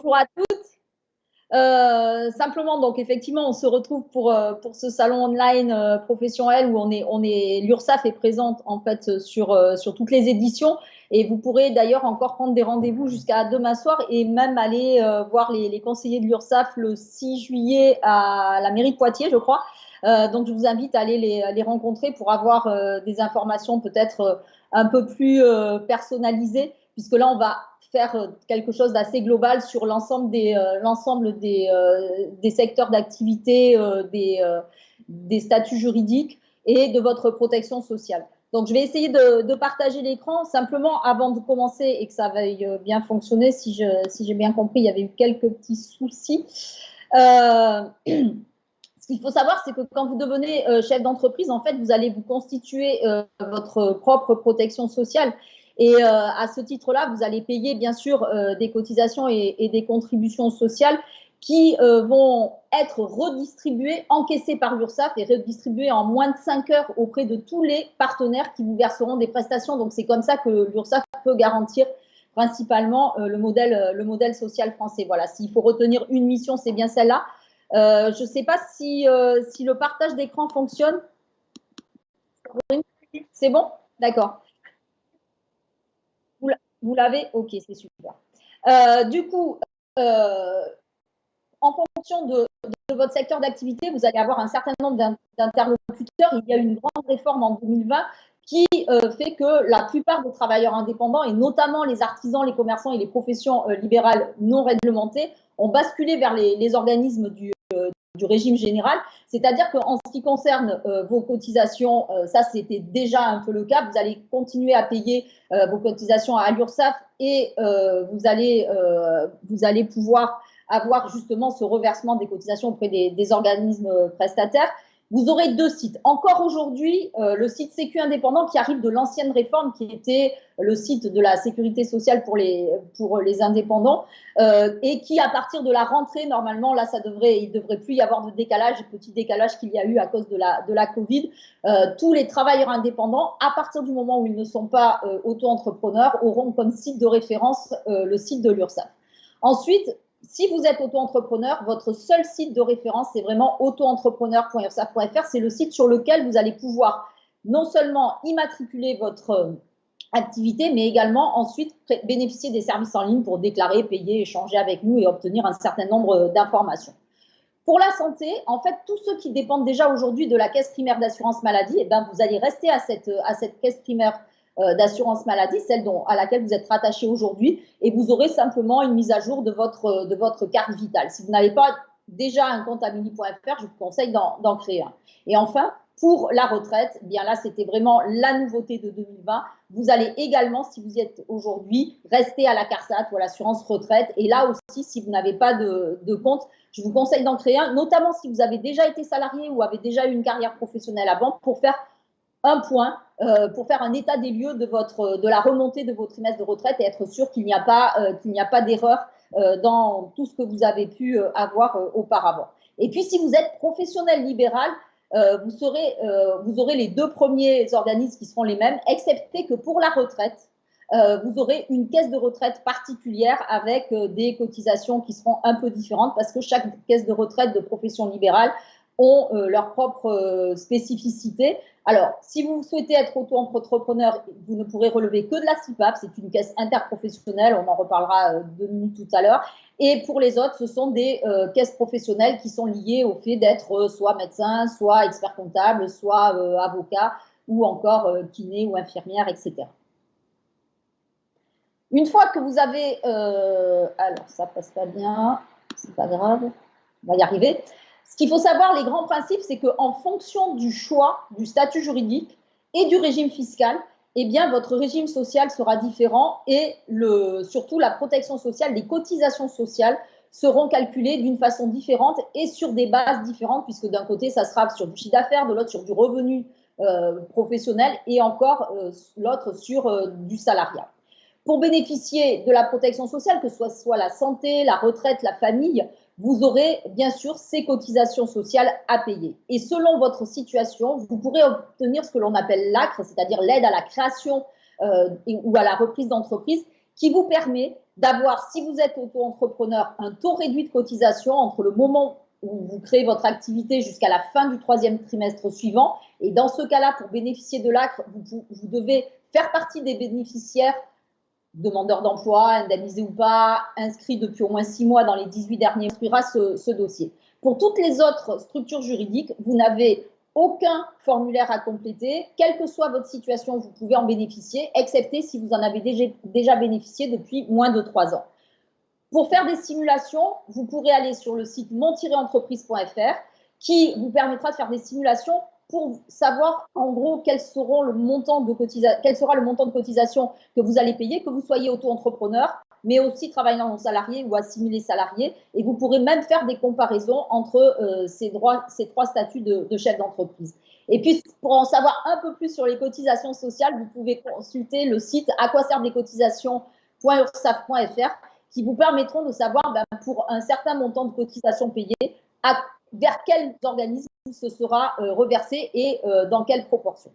Bonjour à tous. Simplement, donc effectivement, on se retrouve pour ce salon online professionnel où l'URSSAF est présente en fait sur toutes les éditions et vous pourrez d'ailleurs encore prendre des rendez-vous jusqu'à demain soir et même aller voir les conseillers de l'URSSAF le 6 juillet à la mairie de Poitiers, je crois. Donc je vous invite à aller les rencontrer pour avoir des informations peut-être un peu plus personnalisées, puisque là on va faire quelque chose d'assez global sur l'ensemble des secteurs d'activité, des statuts juridiques et de votre protection sociale. Donc, je vais essayer de partager l'écran. Simplement, avant de commencer et que ça veuille bien fonctionner, si j'ai bien compris, il y avait eu quelques petits soucis. Ce qu'il faut savoir, c'est que quand vous devenez chef d'entreprise, en fait, vous allez vous constituer votre propre protection sociale. Et à ce titre-là, vous allez payer bien sûr des cotisations et des contributions sociales qui vont être redistribuées, encaissées par l'URSSAF et redistribuées en moins de 5 heures auprès de tous les partenaires qui vous verseront des prestations. Donc c'est comme ça que l'URSSAF peut garantir principalement le modèle social français. Voilà, s'il faut retenir une mission, c'est bien celle-là. Je ne sais pas si le partage d'écran fonctionne. C'est bon? D'accord. Vous l'avez? Ok, c'est super. Du coup, en fonction de votre secteur d'activité, vous allez avoir un certain nombre d'interlocuteurs. Il y a une grande réforme en 2020 qui fait que la plupart des travailleurs indépendants, et notamment les artisans, les commerçants et les professions libérales non réglementées, ont basculé vers les organismes du régime général, c'est-à-dire qu'en ce qui concerne vos cotisations, ça c'était déjà un peu le cas, vous allez continuer à payer vos cotisations à l'URSSAF et vous allez pouvoir avoir justement ce reversement des cotisations auprès des organismes prestataires. Vous aurez 2 sites. Encore aujourd'hui, le site Sécu Indépendant qui arrive de l'ancienne réforme, qui était le site de la sécurité sociale pour les indépendants, et qui, à partir de la rentrée, normalement, là, il ne devrait plus y avoir de décalage, petit décalage qu'il y a eu à cause de la Covid. Tous les travailleurs indépendants, à partir du moment où ils ne sont pas auto-entrepreneurs, auront comme site de référence le site de l'URSSAF. Ensuite, si vous êtes auto-entrepreneur, votre seul site de référence, c'est vraiment autoentrepreneur.ursaf.fr. C'est le site sur lequel vous allez pouvoir non seulement immatriculer votre activité, mais également ensuite bénéficier des services en ligne pour déclarer, payer, échanger avec nous et obtenir un certain nombre d'informations. Pour la santé, en fait, tous ceux qui dépendent déjà aujourd'hui de la caisse primaire d'assurance maladie, eh ben, vous allez rester à cette caisse primaire d'assurance maladie, celle à laquelle vous êtes rattaché aujourd'hui, et vous aurez simplement une mise à jour de votre carte vitale. Si vous n'avez pas déjà un compte à mini.fr, je vous conseille d'en créer un. Et enfin, pour la retraite, eh bien là, c'était vraiment la nouveauté de 2020. Vous allez également, si vous y êtes aujourd'hui, rester à la CARSAT ou à l'assurance retraite. Et là aussi, si vous n'avez pas de compte, je vous conseille d'en créer un, notamment si vous avez déjà été salarié ou avez déjà eu une carrière professionnelle avant, pour faire un point, pour faire un état des lieux de la remontée de vos trimestres de retraite et être sûr qu'il n'y a pas d'erreur dans tout ce que vous avez pu avoir auparavant. Et puis, si vous êtes professionnel libéral, vous aurez les 2 premiers organismes qui seront les mêmes, excepté que pour la retraite, vous aurez une caisse de retraite particulière avec des cotisations qui seront un peu différentes parce que chaque caisse de retraite de profession libérale ont leur propre spécificité. Alors, si vous souhaitez être auto-entrepreneur, vous ne pourrez relever que de la CIPAP, c'est une caisse interprofessionnelle, on en reparlera 2 minutes tout à l'heure. Et pour les autres, ce sont des caisses professionnelles qui sont liées au fait d'être soit médecin, soit expert comptable, soit avocat, ou encore kiné ou infirmière, etc. Une fois que vous avez… alors, ça passe pas bien, c'est pas grave, on va y arriver. Ce qu'il faut savoir, les grands principes, c'est qu'en fonction du choix du statut juridique et du régime fiscal, eh bien, votre régime social sera différent et surtout la protection sociale, les cotisations sociales seront calculées d'une façon différente et sur des bases différentes, puisque d'un côté, ça sera sur du chiffre d'affaires, de l'autre sur du revenu professionnel et encore l'autre sur du salariat. Pour bénéficier de la protection sociale, que ce soit la santé, la retraite, la famille, vous aurez bien sûr ces cotisations sociales à payer. Et selon votre situation, vous pourrez obtenir ce que l'on appelle l'ACRE, c'est-à-dire l'aide à la création ou à la reprise d'entreprise, qui vous permet d'avoir, si vous êtes auto-entrepreneur, un taux réduit de cotisation entre le moment où vous créez votre activité jusqu'à la fin du 3e trimestre suivant. Et dans ce cas-là, pour bénéficier de l'ACRE, vous devez faire partie des bénéficiaires demandeurs d'emploi, indemnisés ou pas, inscrits depuis au moins 6 mois dans les 18 derniers mois, instruira ce dossier. Pour toutes les autres structures juridiques, vous n'avez aucun formulaire à compléter. Quelle que soit votre situation, vous pouvez en bénéficier, excepté si vous en avez déjà bénéficié depuis moins de 3 ans. Pour faire des simulations, vous pourrez aller sur le site mon-entreprise.fr qui vous permettra de faire des simulations pour savoir en gros quel sera le montant de cotisation que vous allez payer, que vous soyez auto-entrepreneur, mais aussi travaillant en salarié ou assimilé salarié. Et vous pourrez même faire des comparaisons entre ces trois statuts de chef d'entreprise. Et puis, pour en savoir un peu plus sur les cotisations sociales, vous pouvez consulter le site à quoi servent les cotisations.ursaf.fr qui vous permettront de savoir pour un certain montant de cotisations payées, vers quels organismes ce sera reversé et dans quelle proportion.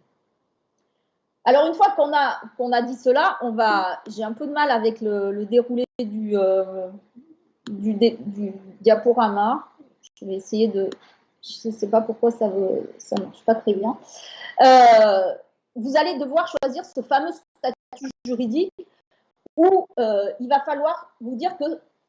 Alors, une fois qu'on a dit cela, j'ai un peu de mal avec le déroulé du diaporama. Je vais essayer de... Je ne sais pas pourquoi ça ne marche pas très bien. Vous allez devoir choisir ce fameux statut juridique où il va falloir vous dire que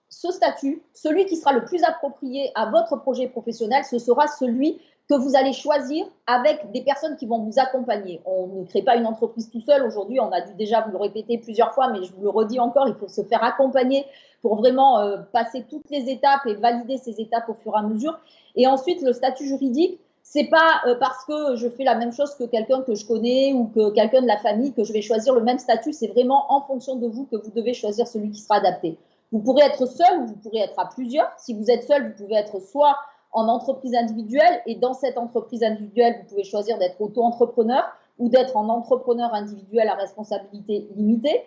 ce statut, celui qui sera le plus approprié à votre projet professionnel, ce sera celui que vous allez choisir avec des personnes qui vont vous accompagner. On ne crée pas une entreprise tout seul. Aujourd'hui, on a dû déjà vous le répéter plusieurs fois, mais je vous le redis encore, il faut se faire accompagner pour vraiment passer toutes les étapes et valider ces étapes au fur et à mesure. Et ensuite, le statut juridique, c'est pas parce que je fais la même chose que quelqu'un que je connais ou que quelqu'un de la famille que je vais choisir le même statut. C'est vraiment en fonction de vous que vous devez choisir celui qui sera adapté. Vous pourrez être seul ou vous pourrez être à plusieurs. Si vous êtes seul, vous pouvez être soit en entreprise individuelle et dans cette entreprise individuelle, vous pouvez choisir d'être auto-entrepreneur ou d'être en entrepreneur individuel à responsabilité limitée.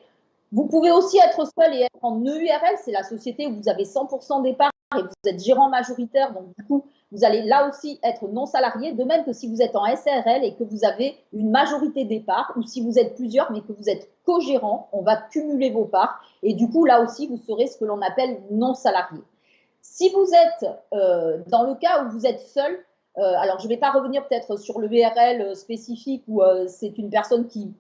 Vous pouvez aussi être seul et être en EURL, c'est la société où vous avez 100% d'épargne et vous êtes gérant majoritaire, donc du coup, vous allez là aussi être non salarié, de même que si vous êtes en SARL et que vous avez une majorité des parts, ou si vous êtes plusieurs mais que vous êtes co-gérant, on va cumuler vos parts et du coup, là aussi, vous serez ce que l'on appelle non salarié. Si vous êtes dans le cas où vous êtes seul, alors je ne vais pas revenir peut-être sur le VRL spécifique où c'est une personne qui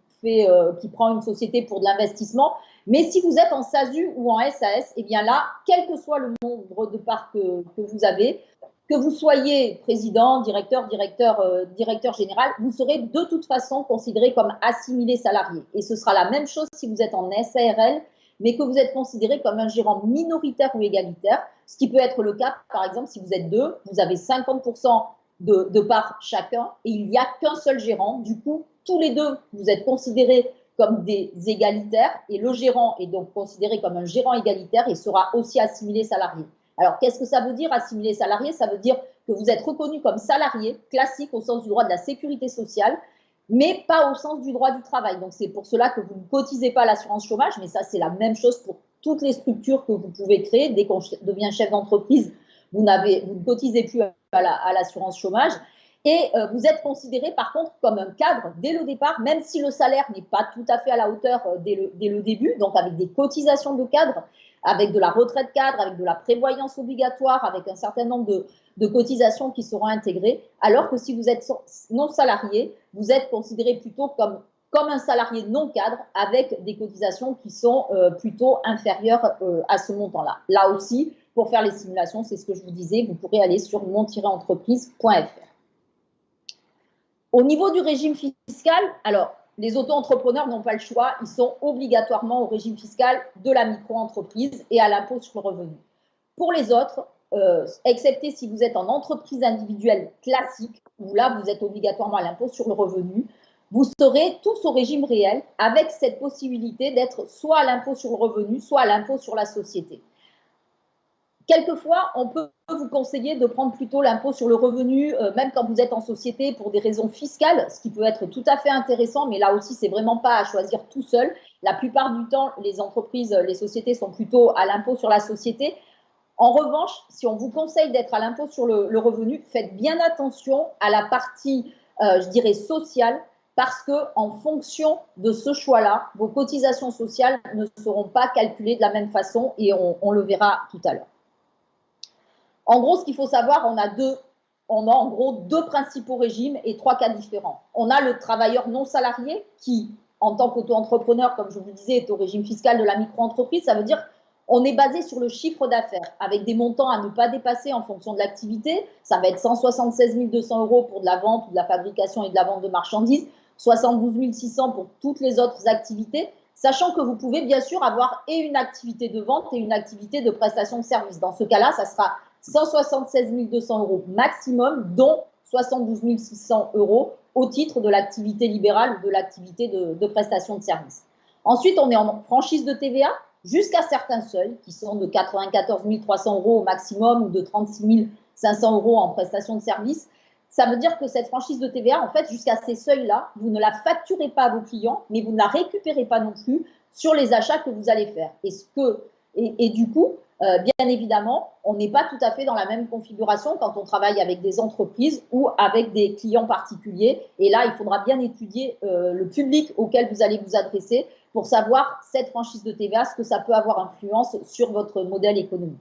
prend une société pour de l'investissement, mais si vous êtes en SASU ou en SAS, eh bien là, quel que soit le nombre de parts que vous avez, que vous soyez président, directeur général, vous serez de toute façon considéré comme assimilé salarié. Et ce sera la même chose si vous êtes en SARL, mais que vous êtes considéré comme un gérant minoritaire ou égalitaire, ce qui peut être le cas, par exemple, si vous êtes deux, vous avez 50% de parts chacun et il n'y a qu'un seul gérant. Du coup, tous les deux, vous êtes considérés comme des égalitaires et le gérant est donc considéré comme un gérant égalitaire et sera aussi assimilé salarié. Alors, qu'est-ce que ça veut dire assimilé salarié? Ça veut dire que vous êtes reconnu comme salarié classique au sens du droit de la sécurité sociale, mais pas au sens du droit du travail. Donc, c'est pour cela que vous ne cotisez pas à l'assurance chômage, mais ça, c'est la même chose pour toutes les structures que vous pouvez créer. Dès qu'on devient chef d'entreprise, vous ne cotisez plus à l'assurance chômage. Et vous êtes considéré par contre comme un cadre dès le départ, même si le salaire n'est pas tout à fait à la hauteur dès le début, donc avec des cotisations de cadre, avec de la retraite cadre, avec de la prévoyance obligatoire, avec un certain nombre de cotisations qui seront intégrées, alors que si vous êtes non salarié, vous êtes considéré plutôt comme un salarié non cadre avec des cotisations qui sont plutôt inférieures à ce montant-là. Là aussi, pour faire les simulations, c'est ce que je vous disais, vous pourrez aller sur mon-entreprise.fr. Au niveau du régime fiscal, alors, les auto-entrepreneurs n'ont pas le choix, ils sont obligatoirement au régime fiscal de la micro-entreprise et à l'impôt sur le revenu. Pour les autres, excepté si vous êtes en entreprise individuelle classique, où là, vous êtes obligatoirement à l'impôt sur le revenu, vous serez tous au régime réel avec cette possibilité d'être soit à l'impôt sur le revenu, soit à l'impôt sur la société. Quelquefois, on peut vous conseiller de prendre plutôt l'impôt sur le revenu, même quand vous êtes en société pour des raisons fiscales, ce qui peut être tout à fait intéressant, mais là aussi, c'est vraiment pas à choisir tout seul. La plupart du temps, les entreprises, les sociétés sont plutôt à l'impôt sur la société. En revanche, si on vous conseille d'être à l'impôt sur le revenu, faites bien attention à la partie, je dirais, sociale, parce qu'en fonction de ce choix-là, vos cotisations sociales ne seront pas calculées de la même façon et on le verra tout à l'heure. En gros, ce qu'il faut savoir, on a en gros deux principaux régimes et trois cas différents. On a le travailleur non salarié qui, en tant qu'auto-entrepreneur, comme je vous le disais, est au régime fiscal de la micro-entreprise. Ça veut dire qu'on est basé sur le chiffre d'affaires avec des montants à ne pas dépasser en fonction de l'activité. Ça va être 176 200 € pour de la vente ou de la fabrication et de la vente de marchandises, 72 600 pour toutes les autres activités, sachant que vous pouvez bien sûr avoir et une activité de vente et une activité de prestation de service. Dans ce cas-là, ça sera 176 200 € maximum, dont 72 600 € au titre de l'activité libérale ou de l'activité de prestation de service. Ensuite, on est en franchise de TVA jusqu'à certains seuils qui sont de 94 300 € au maximum ou de 36 500 € en prestation de service. Ça veut dire que cette franchise de TVA, en fait, jusqu'à ces seuils-là, vous ne la facturez pas à vos clients, mais vous ne la récupérez pas non plus sur les achats que vous allez faire. Et du coup, bien évidemment, on n'est pas tout à fait dans la même configuration quand on travaille avec des entreprises ou avec des clients particuliers. Et là, il faudra bien étudier le public auquel vous allez vous adresser pour savoir cette franchise de TVA, ce que ça peut avoir influence sur votre modèle économique.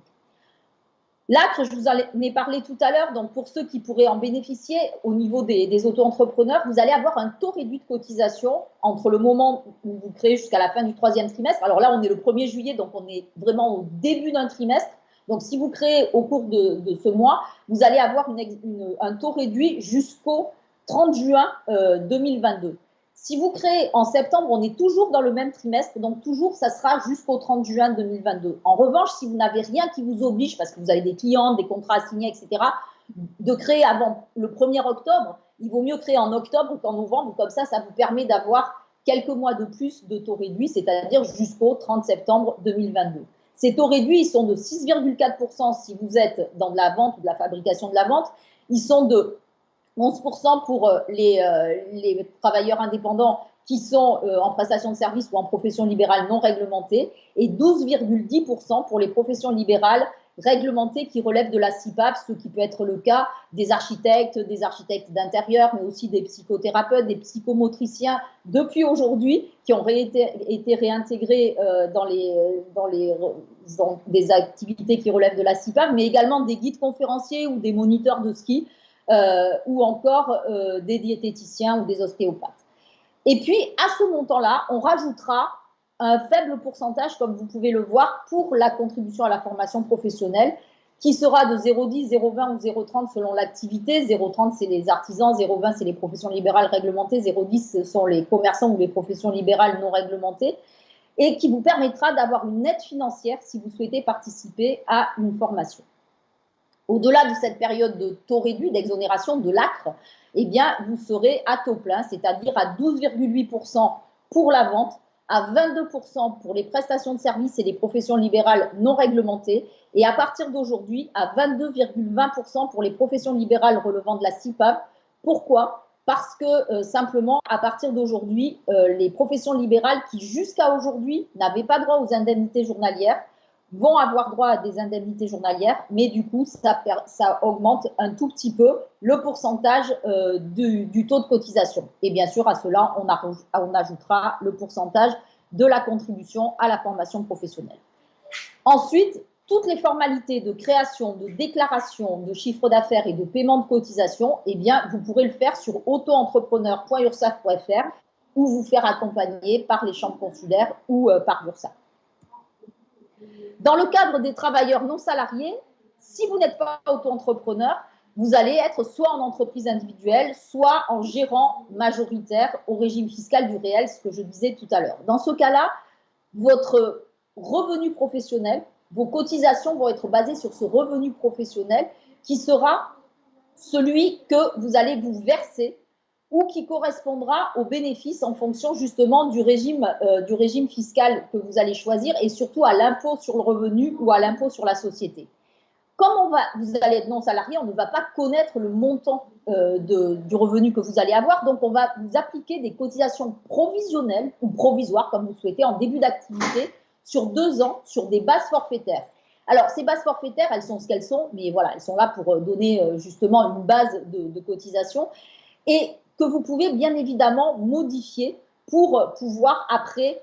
L'ACRE, je vous en ai parlé tout à l'heure, donc pour ceux qui pourraient en bénéficier au niveau des auto-entrepreneurs, vous allez avoir un taux réduit de cotisation entre le moment où vous créez jusqu'à la fin du 3e trimestre. Alors là, on est le 1er juillet, donc on est vraiment au début d'un trimestre. Donc si vous créez au cours de ce mois, vous allez avoir un taux réduit jusqu'au 30 juin 2022. Si vous créez en septembre, on est toujours dans le même trimestre, donc toujours, ça sera jusqu'au 30 juin 2022. En revanche, si vous n'avez rien qui vous oblige, parce que vous avez des clients, des contrats à signer, etc., de créer avant le 1er octobre, il vaut mieux créer en octobre qu'en novembre, comme ça vous permet d'avoir quelques mois de plus de taux réduits, c'est-à-dire jusqu'au 30 septembre 2022. Ces taux réduits, ils sont de 6,4% si vous êtes dans de la vente ou de la fabrication de la vente. Ils sont de 11% pour les travailleurs indépendants qui sont en prestation de service ou en profession libérale non réglementée et 12,10% pour les professions libérales réglementées qui relèvent de la CIPAP, ce qui peut être le cas des architectes d'intérieur, mais aussi des psychothérapeutes, des psychomotriciens depuis aujourd'hui qui ont été réintégrés dans des activités qui relèvent de la CIPAP, mais également des guides conférenciers ou des moniteurs de ski. Ou encore des diététiciens ou des ostéopathes. Et puis, à ce montant-là, on rajoutera un faible pourcentage, comme vous pouvez le voir, pour la contribution à la formation professionnelle, qui sera de 0,10, 0,20 ou 0,30 selon l'activité. 0,30, c'est les artisans, 0,20, c'est les professions libérales réglementées, 0,10, ce sont les commerçants ou les professions libérales non réglementées, et qui vous permettra d'avoir une aide financière si vous souhaitez participer à une formation. Au-delà de cette période de taux réduit d'exonération de l'ACRE, eh bien, vous serez à taux plein, c'est-à-dire à 12,8% pour la vente, à 22% pour les prestations de services et les professions libérales non réglementées, et à partir d'aujourd'hui, à 22,20% pour les professions libérales relevant de la CIPAP. Pourquoi ? Parce que simplement, à partir d'aujourd'hui, les professions libérales qui jusqu'à aujourd'hui n'avaient pas droit aux indemnités journalières vont avoir droit à des indemnités journalières, mais du coup, ça augmente un tout petit peu le pourcentage du taux de cotisation. Et bien sûr, à cela, on ajoutera le pourcentage de la contribution à la formation professionnelle. Ensuite, toutes les formalités de création, de déclaration, de chiffre d'affaires et de paiement de cotisation, eh bien, vous pourrez le faire sur auto-entrepreneur.ursaf.fr ou vous faire accompagner par les chambres consulaires ou par l'URSSAF. Dans le cadre des travailleurs non salariés, si vous n'êtes pas auto-entrepreneur, vous allez être soit en entreprise individuelle, soit en gérant majoritaire au régime fiscal du réel, ce que je disais tout à l'heure. Dans ce cas-là, votre revenu professionnel, vos cotisations vont être basées sur ce revenu professionnel qui sera celui que vous allez vous verser ou qui correspondra aux bénéfices en fonction justement du régime fiscal que vous allez choisir et surtout à l'impôt sur le revenu ou à l'impôt sur la société. Comme vous allez être non salarié, on ne va pas connaître le montant du revenu que vous allez avoir, donc on va vous appliquer des cotisations provisionnelles ou provisoires, comme vous souhaitez, en début d'activité, sur 2 ans, sur des bases forfaitaires. Alors, ces bases forfaitaires, elles sont ce qu'elles sont, mais voilà, elles sont là pour donner justement une base de cotisation. Et que vous pouvez bien évidemment modifier pour pouvoir après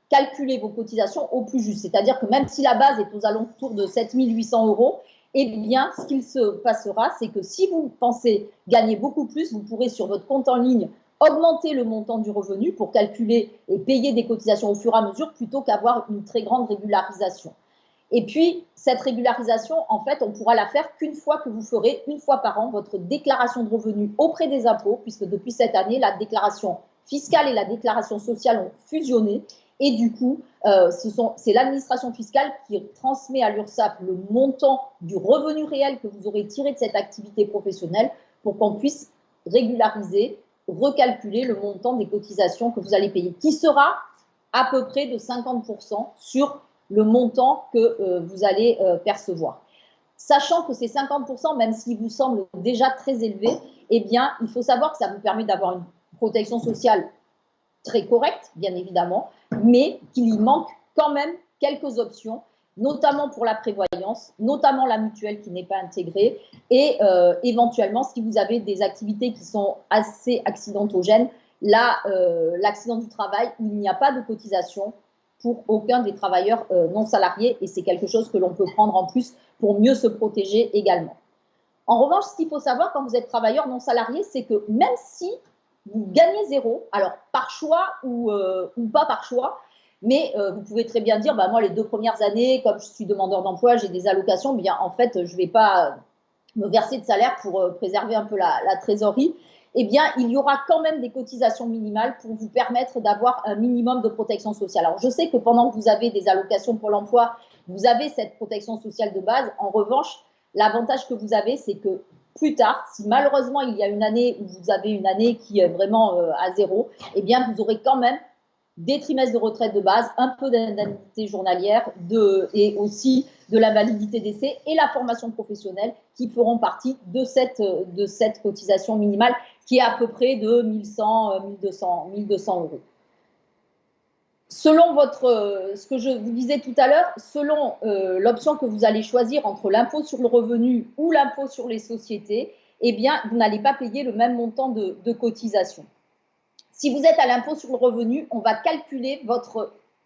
calculer vos cotisations au plus juste. C'est-à-dire que même si la base est aux alentours de 7 800 €, eh bien, ce qu'il se passera, c'est que si vous pensez gagner beaucoup plus, vous pourrez sur votre compte en ligne augmenter le montant du revenu pour calculer et payer des cotisations au fur et à mesure plutôt qu'avoir une très grande régularisation. Et puis, cette régularisation, en fait, on pourra la faire qu'une fois que vous ferez, une fois par an, votre déclaration de revenus auprès des impôts, puisque depuis cette année, la déclaration fiscale et la déclaration sociale ont fusionné. Et du coup, c'est l'administration fiscale qui transmet à l'URSSAF le montant du revenu réel que vous aurez tiré de cette activité professionnelle pour qu'on puisse régulariser, recalculer le montant des cotisations que vous allez payer, qui sera à peu près de 50% sur le montant que vous allez percevoir. Sachant que ces 50%, même s'ils vous semblent déjà très élevés, eh bien, il faut savoir que ça vous permet d'avoir une protection sociale très correcte, bien évidemment, mais qu'il y manque quand même quelques options, notamment pour la prévoyance, notamment la mutuelle qui n'est pas intégrée, et éventuellement, si vous avez des activités qui sont assez accidentogènes, l'accident du travail, il n'y a pas de cotisation pour aucun des travailleurs non salariés, et c'est quelque chose que l'on peut prendre en plus pour mieux se protéger également. En revanche, ce qu'il faut savoir quand vous êtes travailleur non salarié, c'est que même si vous gagnez zéro, alors par choix ou pas par choix, mais vous pouvez très bien dire, bah, moi les 2 premières années, comme je suis demandeur d'emploi, j'ai des allocations, bien en fait je ne vais pas me verser de salaire pour préserver un peu la trésorerie. Eh bien, il y aura quand même des cotisations minimales pour vous permettre d'avoir un minimum de protection sociale. Alors, je sais que pendant que vous avez des allocations pour l'emploi, vous avez cette protection sociale de base. En revanche, l'avantage que vous avez, c'est que plus tard, si malheureusement il y a une année où vous avez une année qui est vraiment à zéro, eh bien, vous aurez quand même des trimestres de retraite de base, un peu d'indemnité journalière et aussi de la validité d'essai et la formation professionnelle qui feront partie de cette cotisation minimale qui est à peu près de 1100, 1200 €. Selon ce que je vous disais tout à l'heure, selon l'option que vous allez choisir entre l'impôt sur le revenu ou l'impôt sur les sociétés, eh bien, vous n'allez pas payer le même montant de cotisation. Si vous êtes à l'impôt sur le revenu, on va calculer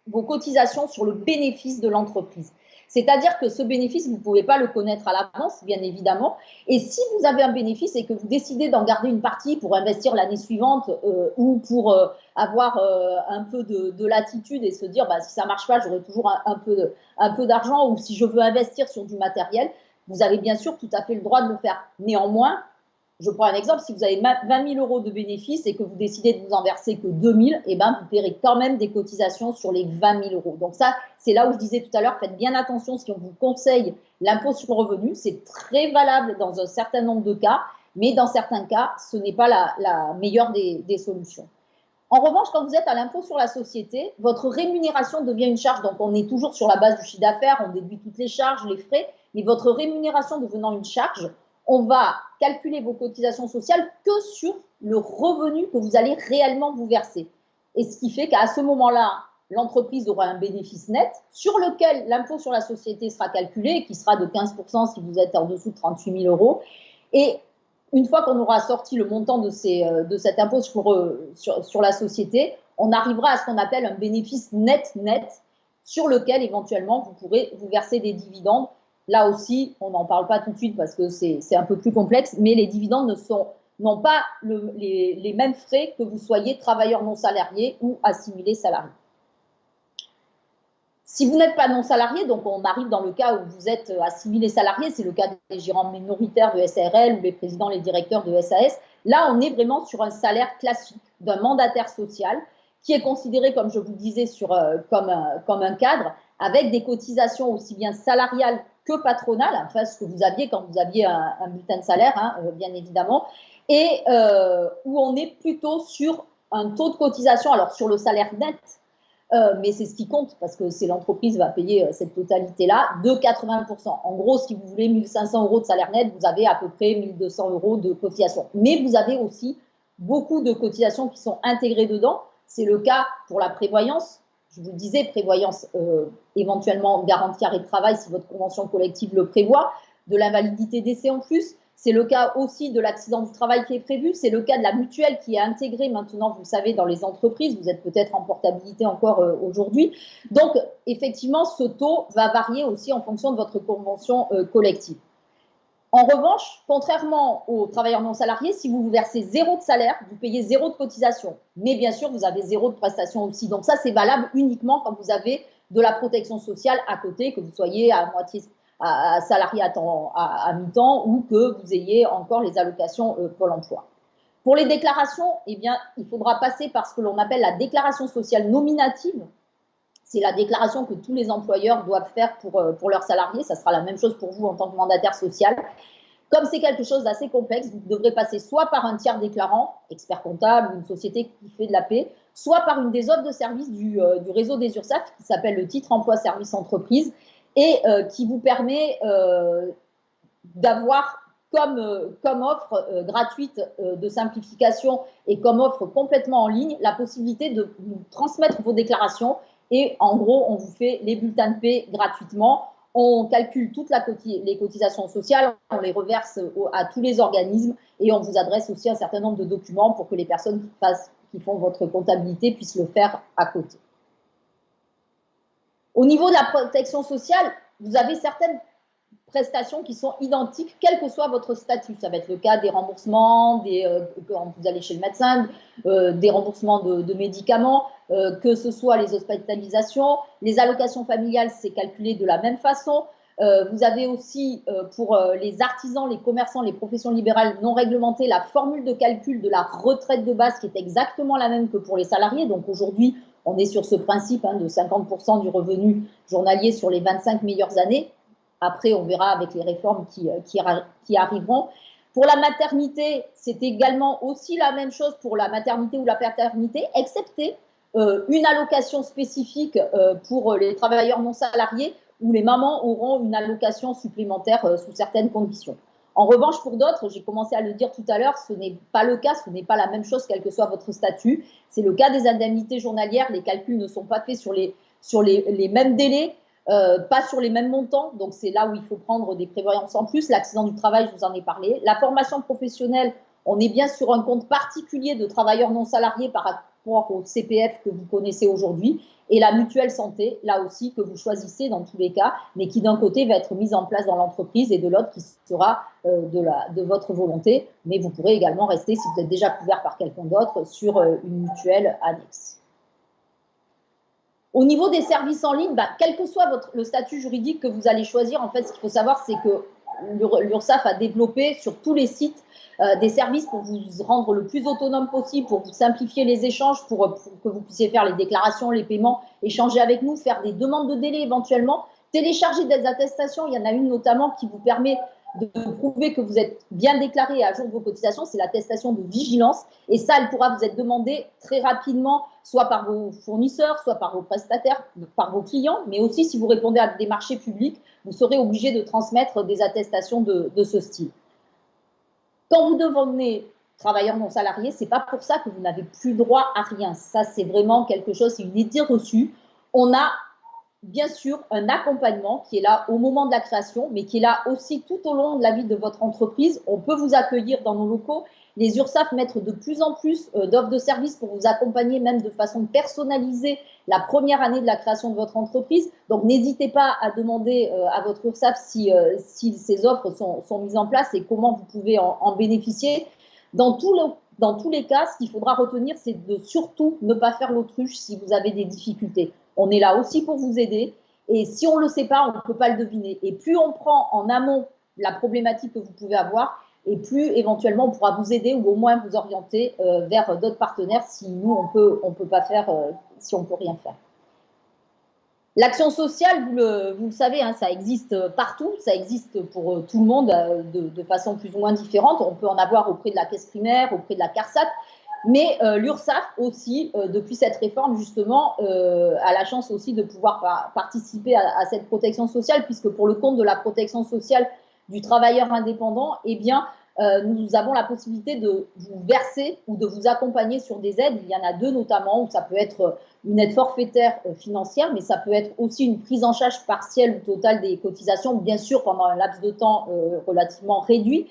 vos cotisations sur le bénéfice de l'entreprise. C'est-à-dire que ce bénéfice, vous ne pouvez pas le connaître à l'avance, bien évidemment. Et si vous avez un bénéfice et que vous décidez d'en garder une partie pour investir l'année suivante ou pour avoir un peu de latitude et se dire, bah, si ça ne marche pas, j'aurai toujours un peu d'argent, ou si je veux investir sur du matériel, vous avez bien sûr tout à fait le droit de le faire. Néanmoins, je prends un exemple, si vous avez 20 000 € de bénéfices et que vous décidez de vous en verser que 2 000, eh ben, vous paierez quand même des cotisations sur les 20 000 €. Donc ça, c'est là où je disais tout à l'heure, faites bien attention si on vous conseille l'impôt sur le revenu. C'est très valable dans un certain nombre de cas, mais dans certains cas, ce n'est pas la meilleure des solutions. En revanche, quand vous êtes à l'impôt sur la société, votre rémunération devient une charge. Donc, on est toujours sur la base du chiffre d'affaires, on déduit toutes les charges, les frais, mais votre rémunération devenant une charge, on va calculer vos cotisations sociales que sur le revenu que vous allez réellement vous verser. Et ce qui fait qu'à ce moment-là, l'entreprise aura un bénéfice net sur lequel l'impôt sur la société sera calculé, qui sera de 15% si vous êtes en dessous de 38 000 €. Et une fois qu'on aura sorti le montant de cet impôt sur la société, on arrivera à ce qu'on appelle un bénéfice net sur lequel éventuellement vous pourrez vous verser des dividendes. Là aussi, on n'en parle pas tout de suite parce que c'est un peu plus complexe, mais les dividendes n'ont pas les mêmes frais que vous soyez travailleur non salarié ou assimilé salarié. Si vous n'êtes pas non salarié, donc on arrive dans le cas où vous êtes assimilé salarié, c'est le cas des gérants minoritaires de SARL ou les présidents, les directeurs de SAS. Là, on est vraiment sur un salaire classique d'un mandataire social qui est considéré, comme je vous disais, comme un cadre, avec des cotisations aussi bien salariales que patronales, enfin ce que vous aviez quand vous aviez un bulletin de salaire, hein, bien évidemment, et où on est plutôt sur un taux de cotisation, alors sur le salaire net, mais c'est ce qui compte parce que c'est l'entreprise qui va payer cette totalité-là, de 80%. En gros, si vous voulez 1 500 € de salaire net, vous avez à peu près 1 200 € de cotisation. Mais vous avez aussi beaucoup de cotisations qui sont intégrées dedans. C'est le cas pour la prévoyance. Je vous disais, prévoyance éventuellement garantie arrêt de travail si votre convention collective le prévoit, de l'invalidité d'essai en plus, C'est le cas aussi de l'accident du travail qui est prévu. C'est le cas de la mutuelle qui est intégrée maintenant, vous le savez, dans les entreprises. Vous êtes peut-être en portabilité encore aujourd'hui. Donc, effectivement, ce taux va varier aussi en fonction de votre convention collective. En revanche, contrairement aux travailleurs non salariés, si vous vous versez 0 de salaire, vous payez 0 de cotisation. Mais bien sûr, vous avez 0 de prestation aussi. Donc ça, c'est valable uniquement quand vous avez de la protection sociale à côté, que vous soyez à moitié salarié à mi-temps ou que vous ayez encore les allocations Pôle emploi. Pour les déclarations, eh bien, il faudra passer par ce que l'on appelle la déclaration sociale nominative. C'est la déclaration que tous les employeurs doivent faire pour leurs salariés. Ça sera la même chose pour vous en tant que mandataire social. Comme c'est quelque chose d'assez complexe, vous devrez passer soit par un tiers déclarant, expert comptable ou une société qui fait de la paie, soit par une des offres de services du réseau des URSSAF qui s'appelle le titre emploi service entreprise et qui vous permet d'avoir comme offre gratuite de simplification et comme offre complètement en ligne la possibilité de vous transmettre vos déclarations. Et en gros, on vous fait les bulletins de paie gratuitement. On calcule toutes les cotisations sociales, on les reverse à tous les organismes et on vous adresse aussi un certain nombre de documents pour que les personnes qui font votre comptabilité puissent le faire à côté. Au niveau de la protection sociale, vous avez certaines prestations qui sont identiques, quel que soit votre statut. Ça va être le cas des remboursements, quand vous allez chez le médecin, des remboursements de médicaments, que ce soit les hospitalisations, les allocations familiales, c'est calculé de la même façon. Vous avez aussi pour les artisans, les commerçants, les professions libérales non réglementées, la formule de calcul de la retraite de base qui est exactement la même que pour les salariés. Donc aujourd'hui, on est sur ce principe de 50% du revenu journalier sur les 25 meilleures années. Après, on verra avec les réformes qui arriveront. Pour la maternité, c'est également aussi la même chose pour la maternité ou la paternité, excepté une allocation spécifique pour les travailleurs non salariés où les mamans auront une allocation supplémentaire sous certaines conditions. En revanche, pour d'autres, j'ai commencé à le dire tout à l'heure, ce n'est pas le cas, ce n'est pas la même chose quel que soit votre statut. C'est le cas des indemnités journalières, les calculs ne sont pas faits sur les mêmes délais. Pas sur les mêmes montants, donc c'est là où il faut prendre des prévoyances en plus. L'accident du travail, je vous en ai parlé. La formation professionnelle, on est bien sur un compte particulier de travailleurs non salariés par rapport au CPF que vous connaissez aujourd'hui. Et la mutuelle santé, là aussi, que vous choisissez dans tous les cas, mais qui d'un côté va être mise en place dans l'entreprise et de l'autre qui sera de votre volonté. Mais vous pourrez également rester, si vous êtes déjà couvert par quelqu'un d'autre, sur une mutuelle annexe. Au niveau des services en ligne, quel que soit le statut juridique que vous allez choisir, en fait, ce qu'il faut savoir, c'est que l'URSSAF a développé sur tous les sites des services pour vous rendre le plus autonome possible, pour vous simplifier les échanges, pour que vous puissiez faire les déclarations, les paiements, échanger avec nous, faire des demandes de délai éventuellement, télécharger des attestations. Il y en a une notamment qui vous permet de prouver que vous êtes bien déclaré et à jour de vos cotisations, c'est l'attestation de vigilance. Et ça, elle pourra vous être demandée très rapidement, soit par vos fournisseurs, soit par vos prestataires, par vos clients, mais aussi si vous répondez à des marchés publics, vous serez obligé de transmettre des attestations de ce style. Quand vous devenez travailleur non salarié, ce n'est pas pour ça que vous n'avez plus droit à rien. Ça, c'est vraiment quelque chose, c'est une idée reçue. On a bien sûr un accompagnement qui est là au moment de la création, mais qui est là aussi tout au long de la vie de votre entreprise. On peut vous accueillir dans nos locaux. Les URSSAF mettent de plus en plus d'offres de services pour vous accompagner, même de façon personnalisée, la première année de la création de votre entreprise. Donc, n'hésitez pas à demander à votre URSSAF si ces offres sont mises en place et comment vous pouvez en bénéficier. Dans tous les cas, ce qu'il faudra retenir, c'est de surtout ne pas faire l'autruche si vous avez des difficultés. On est là aussi pour vous aider et si on ne le sait pas, on ne peut pas le deviner. Et plus on prend en amont la problématique que vous pouvez avoir, et plus éventuellement on pourra vous aider ou au moins vous orienter vers d'autres partenaires si nous, on peut pas faire, si on ne peut rien faire. L'action sociale, vous le savez, ça existe partout, ça existe pour tout le monde de façon plus ou moins différente. On peut en avoir auprès de la caisse primaire, auprès de la CARSAT, mais l'URSSAF aussi, depuis cette réforme justement, a la chance aussi de pouvoir participer à cette protection sociale, puisque pour le compte de la protection sociale du travailleur indépendant, eh bien, nous avons la possibilité de vous verser ou de vous accompagner sur des aides. Il y en a deux notamment, où ça peut être une aide forfaitaire financière, mais ça peut être aussi une prise en charge partielle ou totale des cotisations, bien sûr pendant un laps de temps relativement réduit.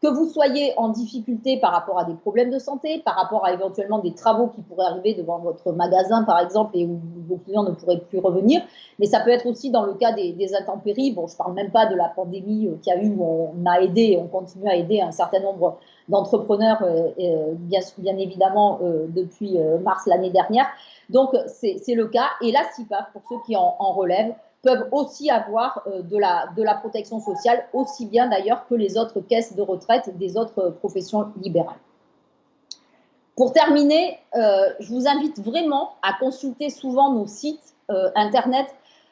que vous soyez en difficulté par rapport à des problèmes de santé, par rapport à éventuellement des travaux qui pourraient arriver devant votre magasin, par exemple, et où vos clients ne pourraient plus revenir. Mais ça peut être aussi dans le cas des intempéries. Bon, je ne parle même pas de la pandémie qu'il y a eu où on a aidé et on continue à aider un certain nombre d'entrepreneurs, bien évidemment, depuis mars l'année dernière. Donc, c'est le cas. Et la CIPAF, pour ceux qui en relèvent, peuvent aussi avoir de la protection sociale, aussi bien d'ailleurs que les autres caisses de retraite des autres professions libérales. Pour terminer, je vous invite vraiment à consulter souvent nos sites internet,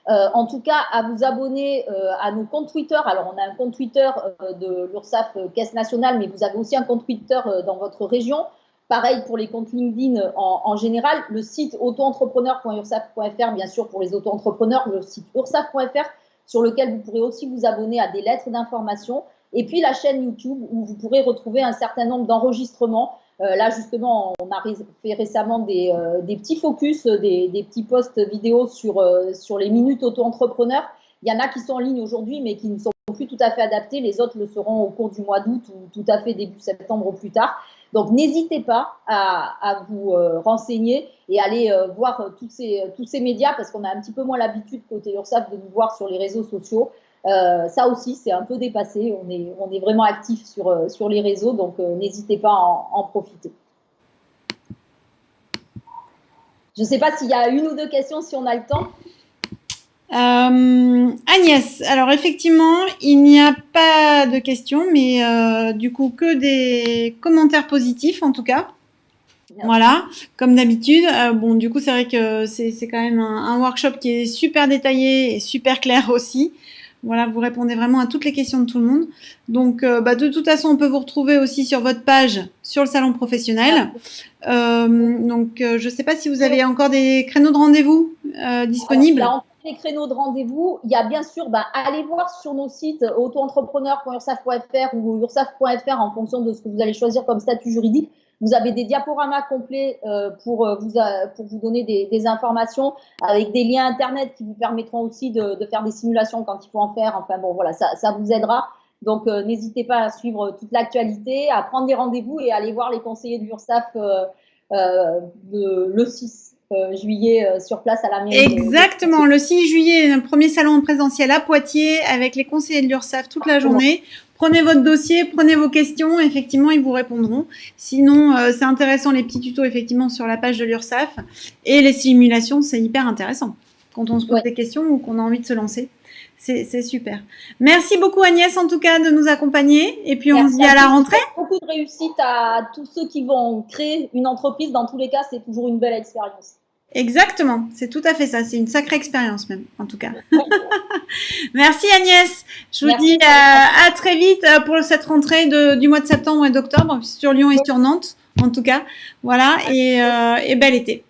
en tout cas à vous abonner à nos comptes Twitter. Alors on a un compte Twitter de l'URSSAF Caisse nationale, mais vous avez aussi un compte Twitter dans votre région. Pareil pour les comptes LinkedIn en général. Le site auto-entrepreneur.ursaf.fr, bien sûr, pour les auto-entrepreneurs. Le site ursaf.fr, sur lequel vous pourrez aussi vous abonner à des lettres d'information. Et puis la chaîne YouTube, où vous pourrez retrouver un certain nombre d'enregistrements. Là, justement, on a fait récemment des petits focus, des petits posts vidéo sur les minutes auto-entrepreneurs. Il y en a qui sont en ligne aujourd'hui, mais qui ne sont plus tout à fait adaptés. Les autres le seront au cours du mois d'août ou tout à fait début septembre ou plus tard. Donc, n'hésitez pas à vous renseigner et aller voir tous ces médias, parce qu'on a un petit peu moins l'habitude côté URSSAF de nous voir sur les réseaux sociaux. Ça aussi, c'est un peu dépassé. On est vraiment actifs sur les réseaux, donc n'hésitez pas à en profiter. Je ne sais pas s'il y a une ou deux questions, si on a le temps. Agnès, alors effectivement, il n'y a pas de questions, mais du coup que des commentaires positifs en tout cas. Merci. Voilà, comme d'habitude. Bon, du coup, c'est vrai que c'est quand même un workshop qui est super détaillé et super clair aussi. Voilà, vous répondez vraiment à toutes les questions de tout le monde. Donc, de toute façon, on peut vous retrouver aussi sur votre page sur le salon professionnel. Donc, je ne sais pas si vous avez encore des créneaux de rendez-vous disponibles. Alors, les créneaux de rendez-vous, il y a bien sûr, allez voir sur nos sites auto-entrepreneur.ursaf.fr ou ursaf.fr en fonction de ce que vous allez choisir comme statut juridique. Vous avez des diaporamas complets pour vous donner des informations avec des liens internet qui vous permettront aussi de faire des simulations quand il faut en faire. Enfin bon, voilà, ça vous aidera. Donc, n'hésitez pas à suivre toute l'actualité, à prendre des rendez-vous et à aller voir les conseillers de l'URSSAF le 6 juillet sur place à la mairie. Exactement, le 6 juillet, le premier salon en présentiel à Poitiers avec les conseillers de l'URSSAF toute la journée. Prenez votre dossier, prenez vos questions, effectivement, ils vous répondront. Sinon, c'est intéressant les petits tutos, effectivement, sur la page de l'URSSAF. Et les simulations, c'est hyper intéressant quand on se pose des questions ou qu'on a envie de se lancer. C'est super. Merci beaucoup Agnès, en tout cas, de nous accompagner. Et puis, on se dit à la rentrée. Beaucoup de réussite à tous ceux qui vont créer une entreprise. Dans tous les cas, c'est toujours une belle expérience. Exactement, c'est tout à fait ça. C'est une sacrée expérience même, en tout cas. Merci Agnès. Je vous dis à très vite pour cette rentrée du mois de septembre et d'octobre sur Lyon et sur Nantes, en tout cas. Voilà, et bel été.